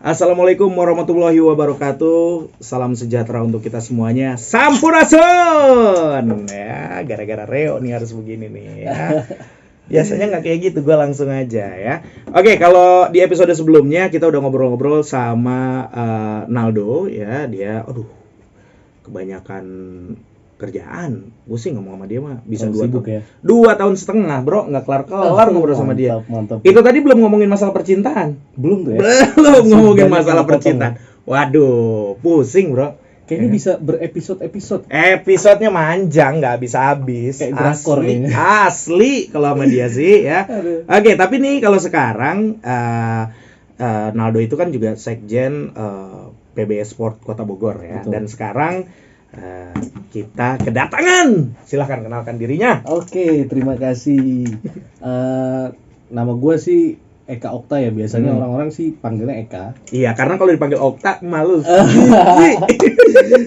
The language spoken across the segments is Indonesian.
Assalamualaikum warahmatullahi wabarakatuh. Salam sejahtera untuk kita semuanya. Sampurasun. Ya, gara-gara Reo nih harus begini nih ya. Biasanya nggak kayak gitu, gue langsung aja ya. Oke, kalau di episode sebelumnya kita udah ngobrol-ngobrol sama Naldo ya. Dia, kebanyakan kerjaan. Gue sih ngomong sama dia mah bisa 2 tahun. Ya? 2 tahun setengah bro, nggak kelar ngobrol sama dia. Mantap. Itu tadi belum ngomongin masalah percintaan. Belum tuh ya? Belum ngomongin masalah percintaan. Waduh, pusing bro. Kayaknya bisa berepisode-episode. Episodenya manjang, nggak habis-habis. Kayak drakor ini. Asli kalau sama dia sih ya. Oke, tapi nih kalau sekarang Naldo itu kan juga sekjen PBS Sport Kota Bogor ya. Betul. Dan sekarang kita kedatangan. Silahkan kenalkan dirinya. Oke, terima kasih. Nama gue sih Eka Okta ya. Biasanya orang-orang sih panggilnya Eka. Iya, karena kalau dipanggil Okta malu.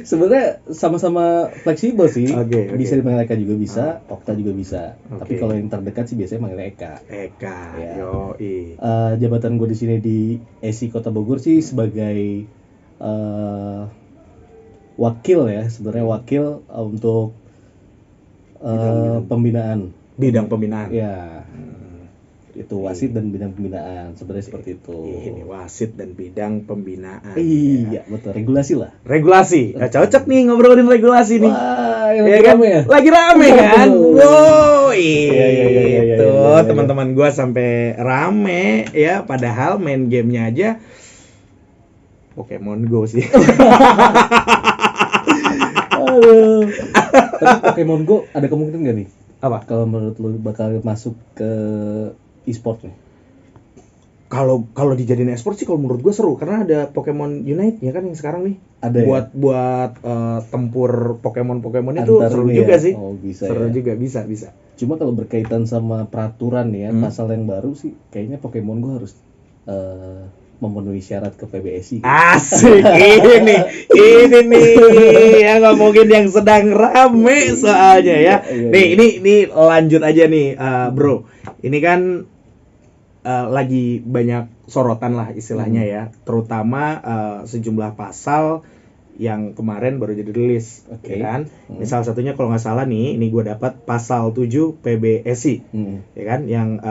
Sebenarnya sama-sama fleksibel sih. Oke. Bisa dipanggil Eka juga bisa, Okta juga bisa. Oke. Tapi kalau yang terdekat sih biasanya manggilnya Eka. Eka, Ya. yoi. Jabatan gue di sini di ESI Kota Bogor sih sebagai wakil ya, sebenarnya wakil untuk pembinaan. Bidang pembinaan. Ya, itu wasit dan bidang pembinaan sebenarnya seperti itu. Ini wasit dan bidang pembinaan. Iya, betul. Regulasi lah. Regulasi. Nah, cocok nih ngobrolin regulasi nih. Wah, yang Iya lagi kan? rame ya? Lagi rame kan? Wow, Iya. itu teman-teman gua sampai rame ya, padahal main gamenya aja Pokemon Go sih. Aduh. Tapi Pokemon Go ada kemungkinan nggak nih? Apa? Kalau menurut lu bakal masuk ke e-sport nih? Kalau dijadiin e-sport sih kalau menurut gua seru karena ada Pokemon Unite ya kan yang sekarang nih. Ada buat tempur Pokemon itu Antar seru ini juga ya? sih. Oh, bisa seru ya. juga bisa. Cuma kalau berkaitan sama peraturan ya, pasal yang baru sih, kayaknya Pokemon Go harus memenuhi syarat ke PBSI. Asik, ini nih yang ngomongin yang sedang rame soalnya ya. Iya. Nih ini lanjut aja nih bro. Ini kan lagi banyak sorotan lah istilahnya ya, terutama sejumlah pasal yang kemarin baru jadi rilis, Oke. ya kan? Misal satunya kalau nggak salah nih, ini gue dapat pasal 7 PBSI, ya kan? Yang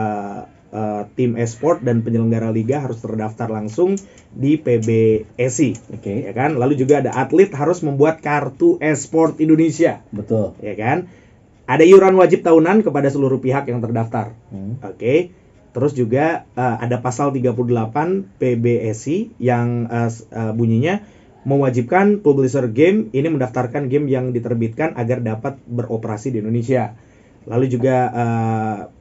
tim e-sport dan penyelenggara liga harus terdaftar langsung di PBSI, Oke. ya kan? Lalu juga ada atlet harus membuat kartu e-sport Indonesia, Betul. ya kan? Ada iuran wajib tahunan kepada seluruh pihak yang terdaftar, oke? Terus juga ada pasal 38 PBSI yang bunyinya mewajibkan publisher game ini mendaftarkan game yang diterbitkan agar dapat beroperasi di Indonesia. Lalu juga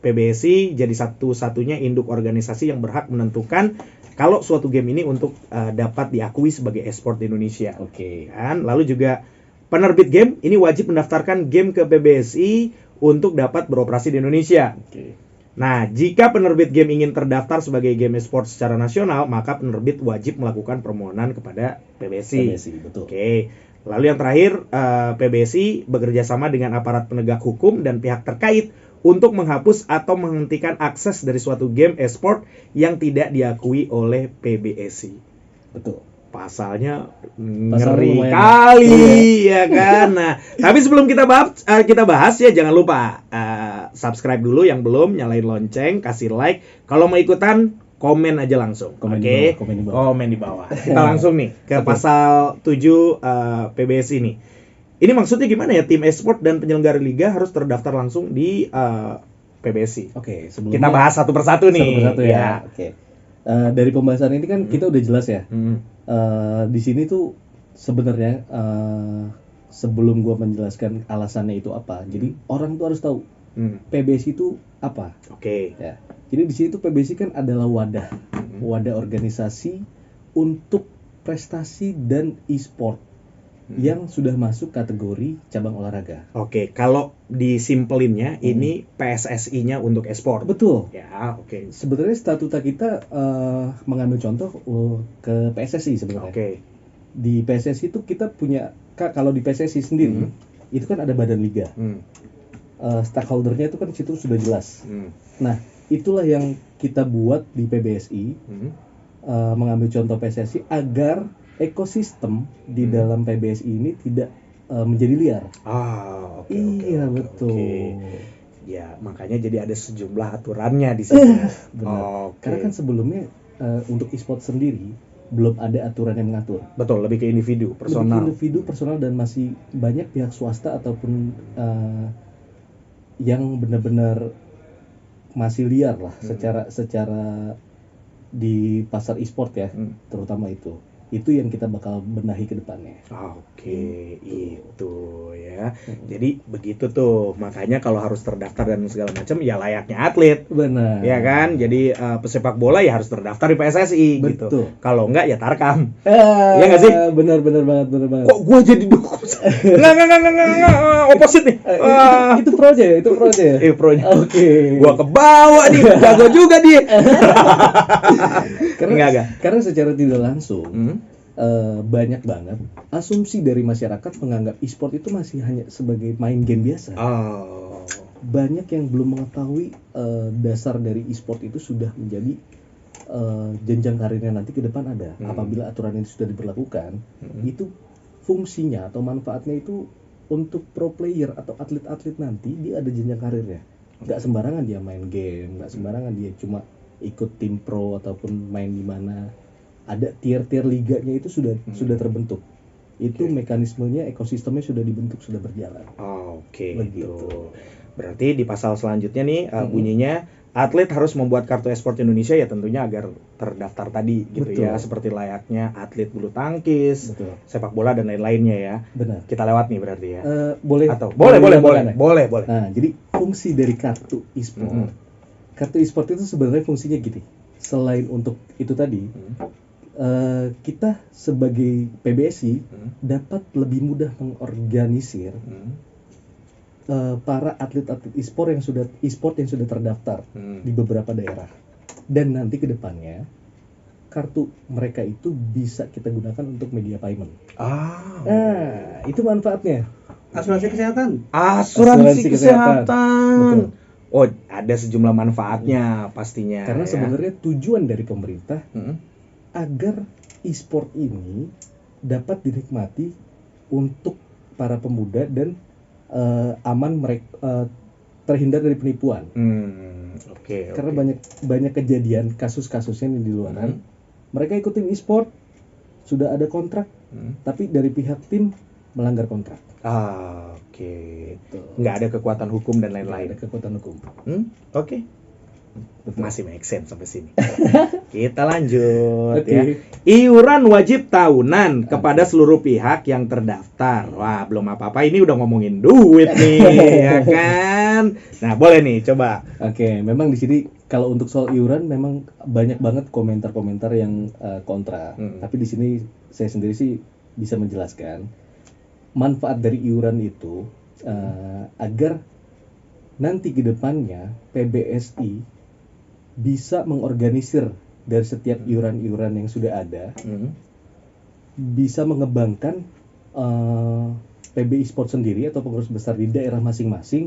PBSI jadi satu-satunya induk organisasi yang berhak menentukan kalau suatu game ini untuk dapat diakui sebagai e-sport di Indonesia. Oke. Kan? Lalu juga penerbit game ini wajib mendaftarkan game ke PBSI untuk dapat beroperasi di Indonesia. Oke. Nah, jika penerbit game ingin terdaftar sebagai game e-sport secara nasional, maka penerbit wajib melakukan permohonan kepada PBSI. Betul. Oke. Lalu yang terakhir, PBSI bekerja sama dengan aparat penegak hukum dan pihak terkait untuk menghapus atau menghentikan akses dari suatu game e-sport yang tidak diakui oleh PBSI. Betul. Pasalnya ngeri lumayan kali ya kan. Nah, tapi sebelum kita bahas ya jangan lupa subscribe dulu yang belum, nyalain lonceng, kasih like. Kalau mau ikutan komen aja langsung. Komen Oke. di bawah. Kita langsung nih ke pasal 7 PBSI ini. Ini maksudnya gimana ya, tim e-sport dan penyelenggara liga harus terdaftar langsung di PBSI. Oke, sebelumnya Kita bahas satu persatu nih. Satu ya. Oke. Dari pembahasan ini kan kita udah jelas ya. Di sini tuh sebenarnya sebelum gua menjelaskan alasannya itu apa, jadi orang tuh harus tahu PBSI itu apa. Oke. Ya. Jadi di sini tuh PBSI kan adalah wadah organisasi untuk prestasi dan e-sport yang sudah masuk kategori cabang olahraga. Oke, kalau disimpelinnya ini PSSI-nya untuk e-sport. Betul. Ya, oke. Sebenarnya statuta kita mengambil contoh ke PSSI sebenarnya. Oke. Di PSSI itu kita punya, kalau di PSSI sendiri itu kan ada badan liga. Stakeholdernya itu kan situ sudah jelas. Nah, itulah yang kita buat di PBSI mengambil contoh PSSI agar ekosistem di dalam PBSI ini tidak menjadi liar. Oke. Iya, betul. Ya, makanya jadi ada sejumlah aturannya di sini. Benar. Karena kan sebelumnya untuk e-sport sendiri belum ada aturan yang mengatur. Betul, lebih ke individu, personal. Lebih ke individu, personal, dan masih banyak pihak swasta ataupun yang benar-benar masih liar lah secara di pasar e-sport ya, terutama itu yang kita bakal benahi ke depannya. Oke, itu ya. Jadi begitu tuh, makanya kalau harus terdaftar dan segala macam ya layaknya atlet. Benar. Ya kan? Jadi pesepak bola ya harris terdaftar di PSSI. Betul. Gitu. Kalau enggak ya Tarkam. Iya nggak sih? Benar banget. Kok gua jadi dukung? Enggak, opposite nih. Itu pronya ya? Pronya. Oke. Gua kebawa nih, jago juga dia. Karena secara tidak langsung banyak banget asumsi dari masyarakat menganggap e-sport itu masih hanya sebagai main game biasa. Banyak yang belum mengetahui dasar dari e-sport itu sudah menjadi jenjang karirnya nanti ke depan ada. Apabila aturan ini sudah diberlakukan, itu fungsinya atau manfaatnya itu untuk pro player atau atlet-atlet nanti dia ada jenjang karirnya. Nggak sembarangan dia main game, nggak sembarangan dia cuma ikut tim pro ataupun main di mana. Ada tier-tier liganya itu sudah terbentuk. Itu mekanismenya, ekosistemnya sudah dibentuk, sudah berjalan. Oke, gitu. Berarti di pasal selanjutnya nih bunyinya atlet harus membuat kartu e-sport Indonesia ya tentunya agar terdaftar tadi gitu. Betul. Ya, seperti layaknya atlet bulu tangkis, sepak bola dan lain-lainnya ya. Benar. Kita lewat nih berarti ya. Boleh. Atau boleh. Nah, jadi fungsi dari kartu e-sport. Kartu e-sport itu sebenarnya fungsinya gini. Selain untuk itu tadi, kita sebagai PBSI dapat lebih mudah mengorganisir para atlet-atlet e-sport yang sudah terdaftar di beberapa daerah, dan nanti ke depannya kartu mereka itu bisa kita gunakan untuk media payment. Itu manfaatnya. Asuransi kesehatan. Betul. Oh, ada sejumlah manfaatnya pastinya. Karena sebenarnya tujuan dari pemerintah agar e-sport ini dapat dinikmati untuk para pemuda dan aman mereka terhindar dari penipuan. Karena banyak kejadian kasus-kasusnya di luaran. Mereka ikutin e-sport, sudah ada kontrak, tapi dari pihak tim melanggar kontrak. Nggak ada kekuatan hukum dan lain-lain. Masih make sense sampai sini. Kita lanjut ya. Iuran wajib tahunan kepada seluruh pihak yang terdaftar. Wah, belum apa-apa ini udah ngomongin duit nih, ya kan? Nah, boleh nih coba. Memang di sini kalau untuk soal iuran memang banyak banget komentar-komentar yang kontra. Tapi di sini saya sendiri sih bisa menjelaskan manfaat dari iuran itu agar nanti ke depannya PBSI bisa mengorganisir dari setiap iuran-iuran yang sudah ada, bisa mengembangkan PB e-sport sendiri atau pengurus besar di daerah masing-masing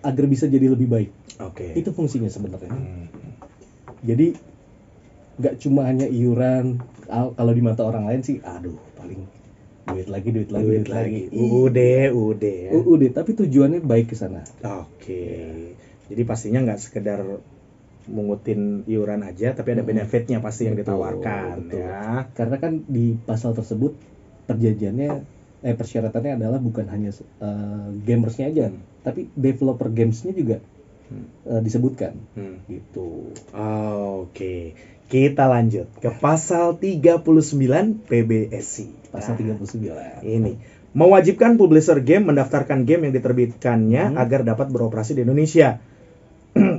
agar bisa jadi lebih baik. Itu fungsinya sebenarnya. Jadi nggak cuma hanya iuran, kalau di mata orang lain sih, paling duit lagi. Udah, tapi tujuannya baik ke sana. Jadi pastinya nggak sekedar mungutin iuran aja, tapi ada benefitnya pasti yang ditawarkan. Betul. Ya. Karena kan di pasal tersebut persyaratannya adalah bukan hanya gamersnya aja, tapi developer gamesnya juga disebutkan. Gitu. Kita lanjut ke pasal 39 PBSI. Pasal 39. Ini mewajibkan publisher game mendaftarkan game yang diterbitkannya agar dapat beroperasi di Indonesia.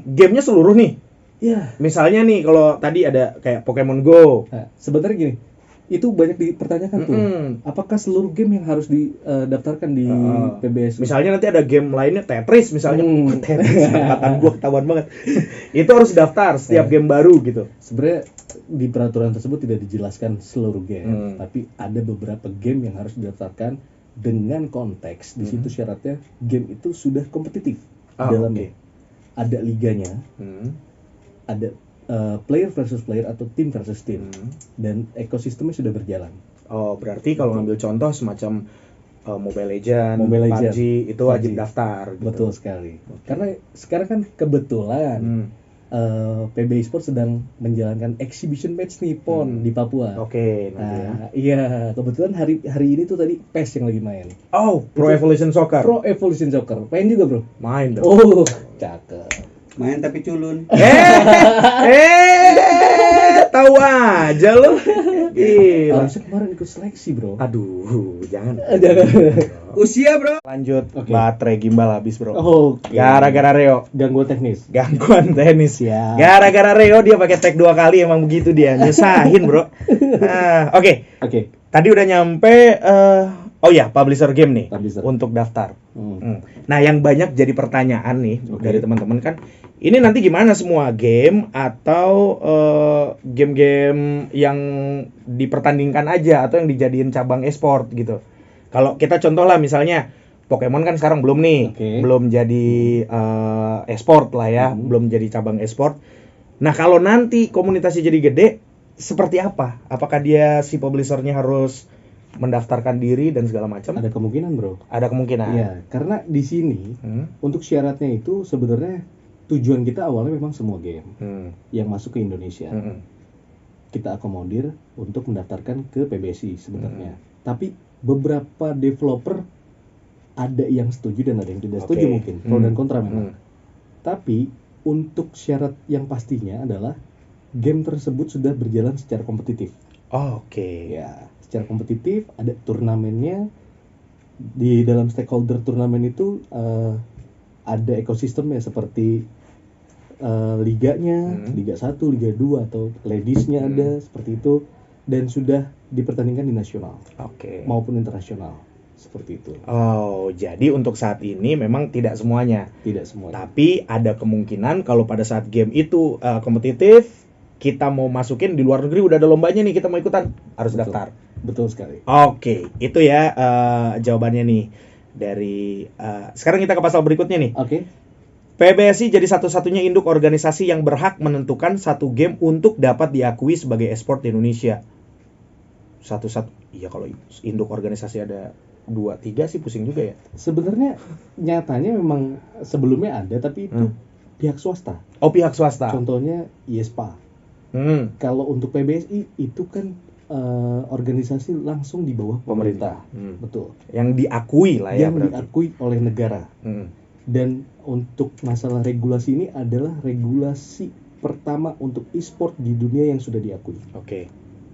Gamenya seluruh nih. Misalnya nih kalau tadi ada kayak Pokemon Go. Sebenarnya gini, itu banyak dipertanyakan tuh. Apakah seluruh game yang harus didaftarkan di PBSI? Misalnya nanti ada game lainnya Tetris misalnya. Tetris, angkatan gua ketahuan banget. Itu harus daftar setiap game baru gitu. Sebenarnya di peraturan tersebut tidak dijelaskan seluruh game, tapi ada beberapa game yang harus didaftarkan dengan konteks. Di situ syaratnya game itu sudah kompetitif di dalamnya. Ada liganya, ada player versus player atau tim versus tim, dan ekosistemnya sudah berjalan. Oh, berarti kalau ngambil contoh semacam Mobile Legends, Legend, PUBG itu wajib daftar. Gitu. Betul sekali. Karena sekarang kan kebetulan PB Esports sedang menjalankan exhibition match nih PON di Papua. Oke, nah, iya, kebetulan hari ini tuh tadi PES yang lagi main. Oh, Pro Evolution Soccer. Pro Evolution Soccer. Main juga, Bro? Main dong. Oh, cakep. Main tapi culun. Tahu aja lo. Gila. Harusnya kemarin ikut seleksi, Bro. Aduh, jangan. Usia, Bro. Lanjut. Baterai gimbal habis, Bro. Oke. Gara-gara Reo. Gangguan teknis. Gangguan teknis Ya. Gara-gara Reo dia pakai tag 2 kali, emang begitu dia. Nyusahin, Bro. Oke. Tadi udah nyampe oh ya, publisher game nih. Untuk daftar. Nah, yang banyak jadi pertanyaan nih dari teman-teman kan, ini nanti gimana semua game atau game-game yang dipertandingkan aja atau yang dijadiin cabang e-sport gitu. Kalau kita contoh lah misalnya Pokemon kan sekarang belum nih, belum jadi e-sport lah ya, belum jadi cabang e-sport. Nah, kalau nanti komunitasnya jadi gede, seperti apa? Apakah dia si publishernya harus mendaftarkan diri dan segala macam? Ada kemungkinan, Bro. Ada kemungkinan. Iya, karena di sini untuk syaratnya itu sebenarnya tujuan kita awalnya memang semua game yang masuk ke Indonesia. Kita akomodir untuk mendaftarkan ke PBSI sebenarnya. Tapi beberapa developer ada yang setuju dan ada yang tidak setuju mungkin. Pro dan kontra memang. Tapi untuk syarat yang pastinya adalah game tersebut sudah berjalan secara kompetitif. Ya, secara kompetitif, ada turnamennya. Di dalam stakeholder turnamen itu ada ekosistemnya seperti liganya, Liga 1, Liga 2 atau ladiesnya ada seperti itu, dan sudah dipertandingkan di nasional maupun internasional seperti itu. Oh, jadi untuk saat ini memang tidak semuanya. Tidak semuanya. Tapi ada kemungkinan kalau pada saat game itu kompetitif, kita mau masukin di luar negeri udah ada lombanya nih, kita mau ikutan, harus daftar. Betul sekali. Oke, itu ya jawabannya nih dari. Sekarang kita ke pasal berikutnya nih. PBSI jadi satu-satunya induk organisasi yang berhak menentukan satu game untuk dapat diakui sebagai e-sport di Indonesia. Iya, kalau induk organisasi ada 2-3 sih pusing juga ya. Sebenarnya nyatanya memang sebelumnya ada, tapi itu pihak swasta. Oh, pihak swasta. Contohnya IESPA. Kalau untuk PBSI itu kan organisasi langsung di bawah pemerintah. Betul. Yang diakui lah ya. Yang diakui oleh negara. Dan untuk masalah regulasi ini adalah regulasi pertama untuk e-sport di dunia yang sudah diakui.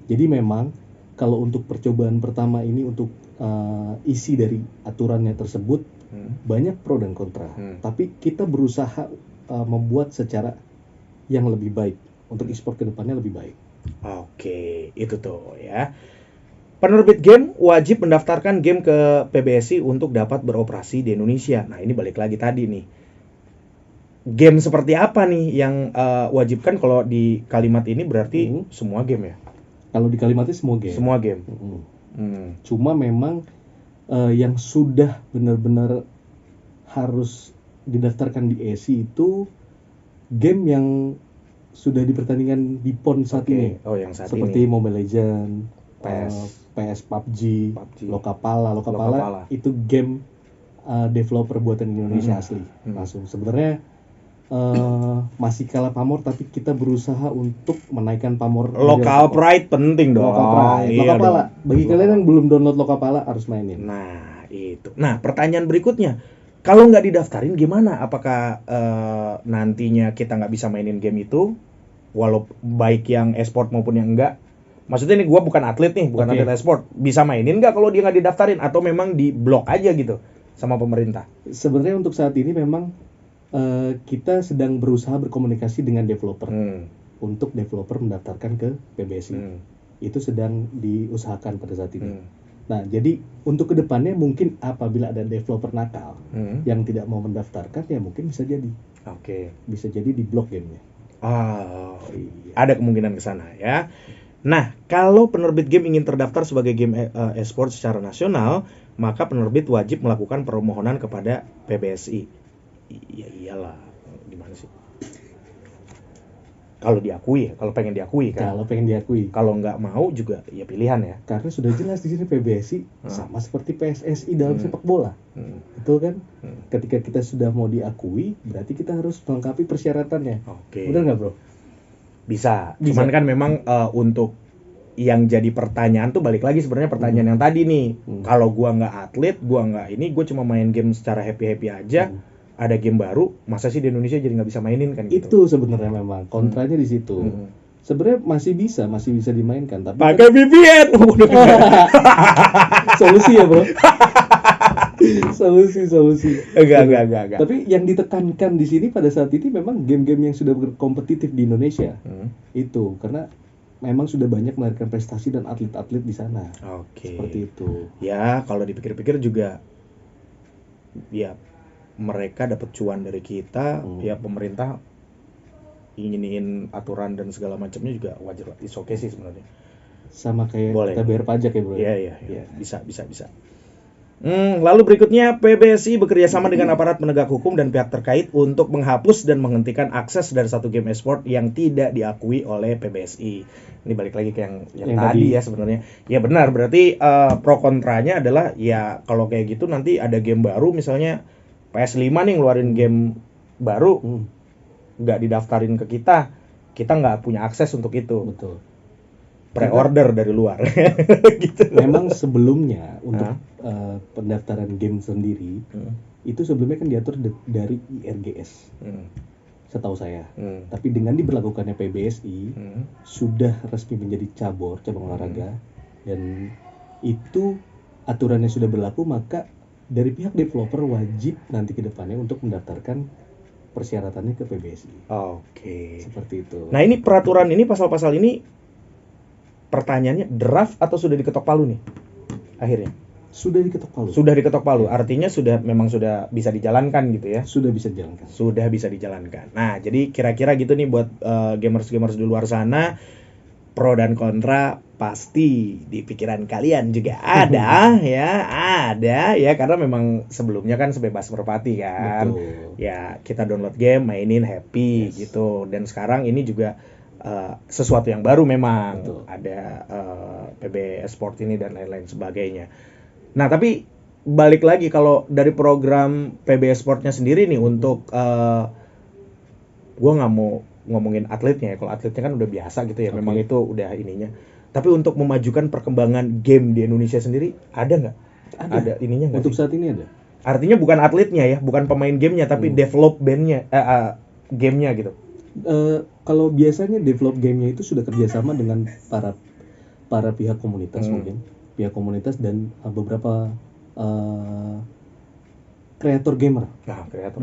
Jadi memang kalau untuk percobaan pertama ini untuk isi dari aturannya tersebut banyak pro dan kontra. Tapi kita berusaha membuat secara yang lebih baik untuk e-sport ke depannya lebih baik. Itu tuh ya. Penerbit game wajib mendaftarkan game ke PBSI untuk dapat beroperasi di Indonesia. Nah, ini balik lagi tadi nih. Game seperti apa nih yang wajib? Kan kalau di kalimat ini berarti semua game ya? Kalau di kalimatnya semua game. Semua game. Cuma memang yang sudah benar-benar harus didaftarkan di ESI itu game yang sudah dipertandingkan di PON saat ini. Yang saat seperti ini. Mobile Legends, PS, PUBG, Lokapala itu game developer buatan Indonesia asli langsung. Sebenarnya masih kalah pamor, tapi kita berusaha untuk menaikkan pamor. Local pride penting dong. Lokapala. Bagi kalian yang belum download Lokapala harus mainin. Nah, itu. Nah, pertanyaan berikutnya, kalau nggak didaftarin gimana? Apakah nantinya kita nggak bisa mainin game itu, walaupun baik yang e-sport maupun yang enggak? Maksudnya nih, gue bukan atlet nih, bukan atlet e-sport, bisa mainin nggak kalau dia nggak didaftarin, atau memang di blok aja gitu sama pemerintah? Sebenarnya untuk saat ini memang kita sedang berusaha berkomunikasi dengan developer untuk developer mendaftarkan ke PBSI. Itu sedang diusahakan pada saat ini. Nah, jadi untuk kedepannya mungkin apabila ada developer nakal yang tidak mau mendaftarkan, ya mungkin bisa jadi. Bisa jadi di blok gamenya. Ada kemungkinan ke sana ya. Nah, kalau penerbit game ingin terdaftar sebagai game e-sport secara nasional, maka penerbit wajib melakukan permohonan kepada PBSI. Iya iyalah, gimana sih? Kalau diakui, kalau pengen diakui kan. Kalau pengen diakui. Kalau nggak mau juga ya pilihan ya. Karena sudah jelas di sini PBSI sama seperti PSSI dalam sepak bola. Betul kan? Ketika kita sudah mau diakui, berarti kita harus melengkapi persyaratannya. Oke. Benar nggak, bro? Bisa. Cuman kan memang untuk yang jadi pertanyaan tuh balik lagi sebenarnya pertanyaan yang tadi nih. Kalau gua nggak atlet, gua nggak ini, gua cuma main game secara happy aja. Ada game baru, masa sih di Indonesia jadi nggak bisa mainin kan gitu? Itu sebenarnya memang kontranya di situ. Sebenarnya masih bisa dimainkan, tapi pakai VPN. Solusi ya, bro. solusi. Enggak. Tapi yang ditekankan di sini pada saat ini memang game-game yang sudah berkompetitif di Indonesia. Itu karena memang sudah banyak melahirkan prestasi dan atlet-atlet di sana. Oke. Seperti itu. Ya, kalau dipikir-pikir juga ya mereka dapat cuan dari kita, ya pemerintah inginin aturan dan segala macamnya juga wajar, is okay sih sebenarnya. Sama kayak boleh. Kita bayar pajak ya, bro. Iya. Bisa. Lalu berikutnya, PBSI bekerjasama dengan aparat penegak hukum dan pihak terkait untuk menghapus dan menghentikan akses dari satu game esport yang tidak diakui oleh PBSI. Ini balik lagi ke yang tadi ya sebenarnya. Ya benar, berarti pro kontranya adalah ya kalau kayak gitu nanti ada game baru misalnya PS5 nih ngeluarin game baru, nggak didaftarin ke kita nggak punya akses untuk itu. Betul. Pre-order dari luar. Gitu. Memang sebelumnya untuk pendaftaran game sendiri, itu sebelumnya kan diatur dari IRGS, setahu saya. Tapi dengan diberlakukannya PBSI, sudah resmi menjadi cabang olahraga, dan itu aturannya sudah berlaku, maka dari pihak developer wajib nanti ke depannya untuk mendaftarkan persyaratannya ke PBSI. Oke. Seperti itu. Nah ini peraturan ini, pasal-pasal ini, pertanyaannya draft atau sudah diketok palu nih? Akhirnya? Sudah diketok palu. Sudah diketok palu, artinya memang sudah bisa dijalankan gitu ya? Sudah bisa dijalankan. Sudah bisa dijalankan. Nah jadi kira-kira gitu nih buat gamers-gamers di luar sana, pro dan kontra pasti di pikiran kalian juga ada ya karena memang sebelumnya kan sebebas merpati kan. Betul. Ya kita download game, mainin happy gitu, dan sekarang ini juga sesuatu yang baru memang. Betul. Ada PB Esport ini dan lain-lain sebagainya. Nah tapi balik lagi kalau dari program PB Esportnya sendiri nih untuk gua nggak mau ngomongin atletnya ya, kalau atletnya kan udah biasa gitu ya, memang itu udah ininya. Tapi untuk memajukan perkembangan game di Indonesia sendiri ada nggak? Ada ininya nggak? Untuk sih? saat ini ada. Artinya bukan atletnya ya, bukan pemain gamenya, tapi develop bandnya, gamenya gitu. Kalau biasanya develop gamenya itu sudah kerjasama dengan para pihak komunitas mungkin, pihak komunitas dan beberapa kreator gamer. Nah, kreator.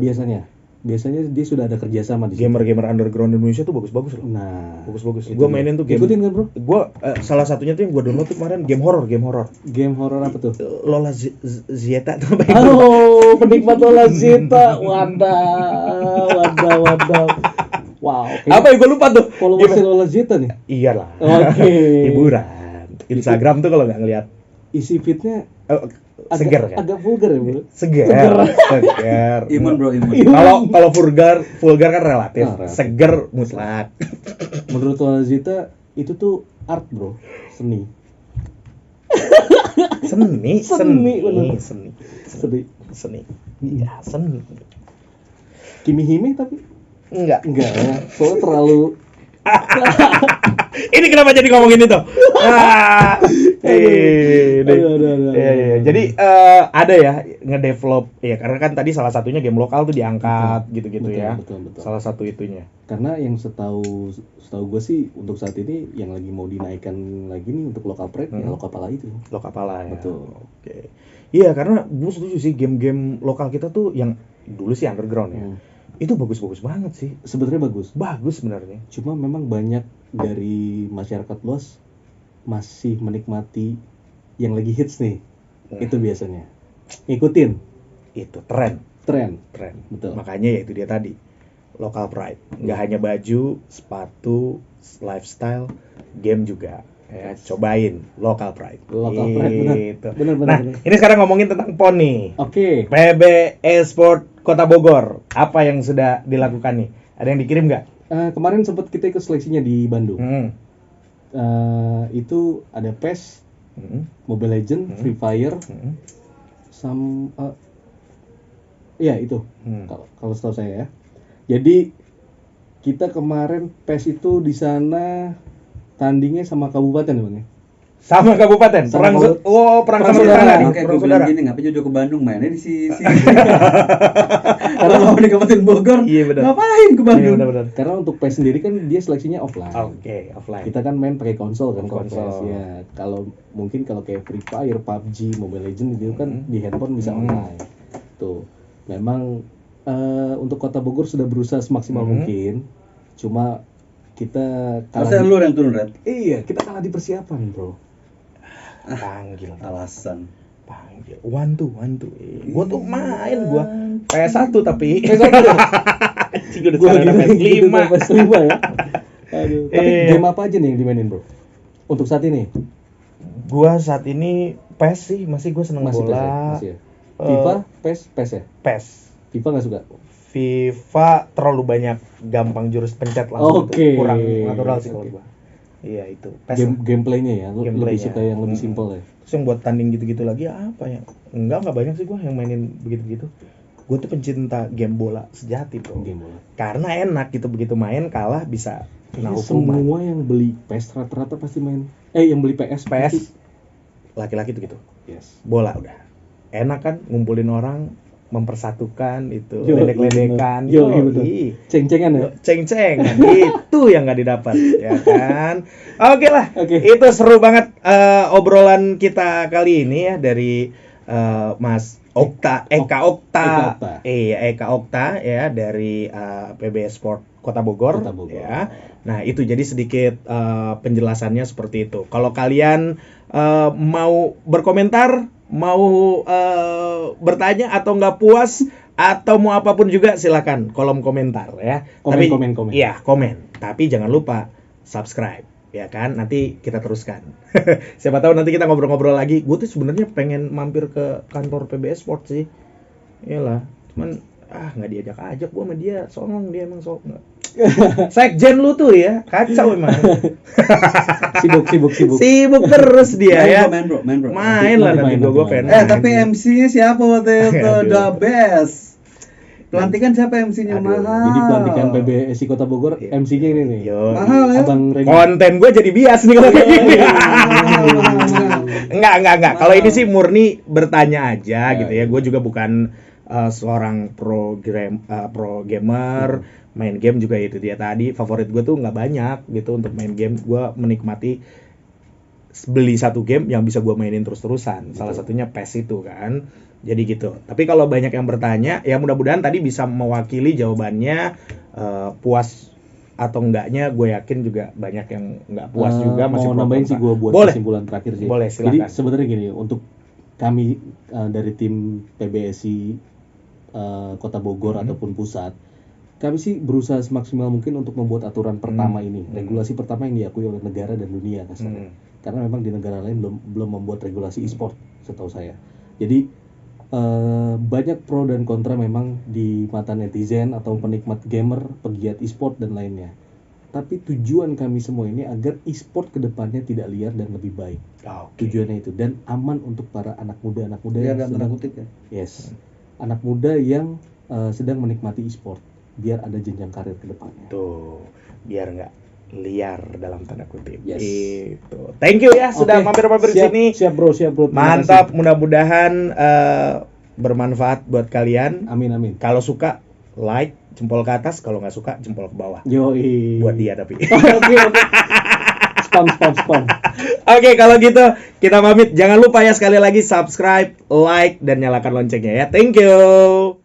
Biasanya dia sudah ada kerjasama di gamer underground Indonesia tuh bagus-bagus loh. Nah, bagus-bagus. Gue mainin tuh game. Ikutin kan, bro? Gue salah satunya tuh yang gue download tuh kemarin game horror. Game horror apa tuh? Lola Zeta tuh apa? Oh, penikmat Lola Zeta. Wadah. Wow. Apa ya, gue lupa tuh. Followersnya Lola Zeta nih. Iyalah. Oke. Hiburan. Instagram tuh kalau nggak ngeliat isi feednya seger kan? Agak vulgar ya, bro. Seger. Imun bro, imun. Kalau vulgar kan relatif. Seger mutlak. Menurut Lola Zeta itu tuh art, bro. Seni. Iya, seni. Kimi Hime tapi enggak. Soalnya terlalu Ini kenapa jadi ngomongin itu? Jadi ada ya ngedevelop ya, karena kan tadi salah satunya game lokal tuh diangkat gitu-gitu ya. Betul. Salah satu itunya. Karena yang setahu gue sih untuk saat ini yang lagi mau dinaikkan lagi nih untuk lokal pride ya Lokapala itu. Lokapala ya. Betul. Oke. Iya, karena gue setuju sih game-game lokal kita tuh yang dulu sih underground ya. Itu bagus-bagus banget sih. Sebenarnya bagus sebenarnya. Cuma memang banyak dari masyarakat luas masih menikmati yang lagi hits nih. Itu biasanya ngikutin itu tren. Betul. Makanya ya itu dia tadi, local pride. Nggak hanya baju, sepatu, lifestyle, game juga. Ya, cobain local pride. Benar. Nah, ini sekarang ngomongin tentang PON nih. Oke. PB Esport Kota Bogor. Apa yang sudah dilakukan nih? Ada yang dikirim nggak? Kemarin sempat kita ikut seleksinya di Bandung. Itu ada PES, Mobile Legends, Free Fire, iya itu. Kalau setahu saya ya. Jadi kita kemarin PES itu di sana tandingnya sama kabupaten ya, Bang ya? Sama kabupaten. Perang sama saudara. Oke, gue bilang gini, ngapain jauh ke Bandung, mainnya di sini. Karena mau di Kabupaten Bogor. Iya benar. Ngapain ke Bandung? Iya benar. Karena untuk PES sendiri kan dia seleksinya offline. Oke, offline. Kita kan main pakai konsol kan, Konsol. ya. Kalau kayak Free Fire, PUBG, Mobile Legends itu kan di handphone bisa online. Tuh. Memang untuk Kota Bogor sudah berusaha semaksimal mungkin. Cuma kita Harusnya lu yang turun, Red. Iya, kita kalah di persiapan, Bro. Panggil. Alasan. Panggil. One two. Gua tuh main PS1 tapi. Anjing udah sekarang PS5 ya. Aduh. Tapi game apa aja nih yang dimainin, Bro? Untuk saat ini? Gua saat ini PES sih, masih gua seneng Masih bola. PES ya? FIFA, PES ya? PES. FIFA nggak suka? FIFA terlalu banyak gampang jurus pencet langsung. Oke. Kurang natural sih kalau gua. Iya itu. Gameplaynya ya, lebih Gameplaynya. suka yang lebih simpel ya. Terus yang buat tanding gitu-gitu lagi apa ya? Enggak banyak sih gua yang mainin begitu-begitu. Gua tuh pencinta game bola sejati, Bro. Game bola. Karena enak gitu, begitu main kalah bisa kena hukuman. Semua yang beli PES rata-rata pasti main. Yang beli PS PS laki-laki tuh gitu. Yes. Bola udah. Enak kan ngumpulin orang, mempersatukan itu, Yo, ledek-ledekan. Yo, betul. Ceng-cengan ya. Ceng-cengan itu yang nggak didapat, ya kan? Oke lah. Oke. Itu seru banget obrolan kita kali ini ya dari Mas Eka Okta. Iya, Eka Okta ya dari PBS Sport Kota Bogor. Ya. Nah, itu jadi sedikit penjelasannya seperti itu. Kalau kalian mau berkomentar, mau bertanya atau nggak puas atau mau apapun juga silakan kolom komentar ya. Komen. Iya, komen. Tapi jangan lupa subscribe ya kan. Nanti kita teruskan. Siapa tahu nanti kita ngobrol-ngobrol lagi. Gue tuh sebenarnya pengen mampir ke kantor PBS Sport sih. Iyalah, cuman nggak diajak-ajak gue sama dia. Songong dia emang nggak. Sekjen lu tuh ya, kacau emang. Sibuk terus dia ya. Main bro. Main lah nanti gue pengen. Tapi MC-nya siapa waktu itu? The best. Pelantikan siapa MC-nya? Mahal. Jadi pelantikan PBSI Kota Bogor, MC-nya ini nih. Mahal ya. Abang Regi. Konten gue jadi bias nih kalau kayak gini. Enggak. Kalau ini sih murni bertanya aja gitu ya. Gue juga bukan seorang pro gamer. Main game juga itu dia tadi. Favorit gue tuh nggak banyak gitu untuk main game. Gue menikmati beli satu game yang bisa gue mainin terus-terusan. Salah satunya PES itu kan. Jadi gitu. Tapi kalau banyak yang bertanya, ya mudah-mudahan tadi bisa mewakili jawabannya. Puas atau enggaknya, gue yakin juga banyak yang nggak puas juga. Masih mau nambahin sih gue buat kesimpulan terakhir sih. Boleh, silakan. Jadi sebenarnya gini, untuk kami dari tim PBSI Kota Bogor ataupun pusat, kami sih berusaha semaksimal mungkin untuk membuat aturan pertama ini, regulasi pertama yang diakui oleh negara dan dunia kasarnya. Karena memang di negara lain belum membuat regulasi e-sport setahu saya. Jadi banyak pro dan kontra memang di mata netizen atau penikmat gamer, pegiat e-sport dan lainnya. Tapi tujuan kami semua ini agar e-sport kedepannya tidak liar dan lebih baik. Tujuannya itu, dan aman untuk para anak muda yang sedang kutip ya. Yes. Anak muda yang sedang menikmati e-sport, biar ada jenjang karir ke depannya. Tuh, biar nggak liar dalam tanda kutip. Yes. Itu. Thank you ya sudah mampir-mampir di sini. Siap bro. Mantap, mudah-mudahan bermanfaat buat kalian. Amin. Kalau suka like, jempol ke atas, kalau nggak suka jempol ke bawah. Yoi. Buat dia tapi. Oke. Spam. Oke, kalau gitu kita pamit. Jangan lupa ya sekali lagi subscribe, like dan nyalakan loncengnya ya. Thank you.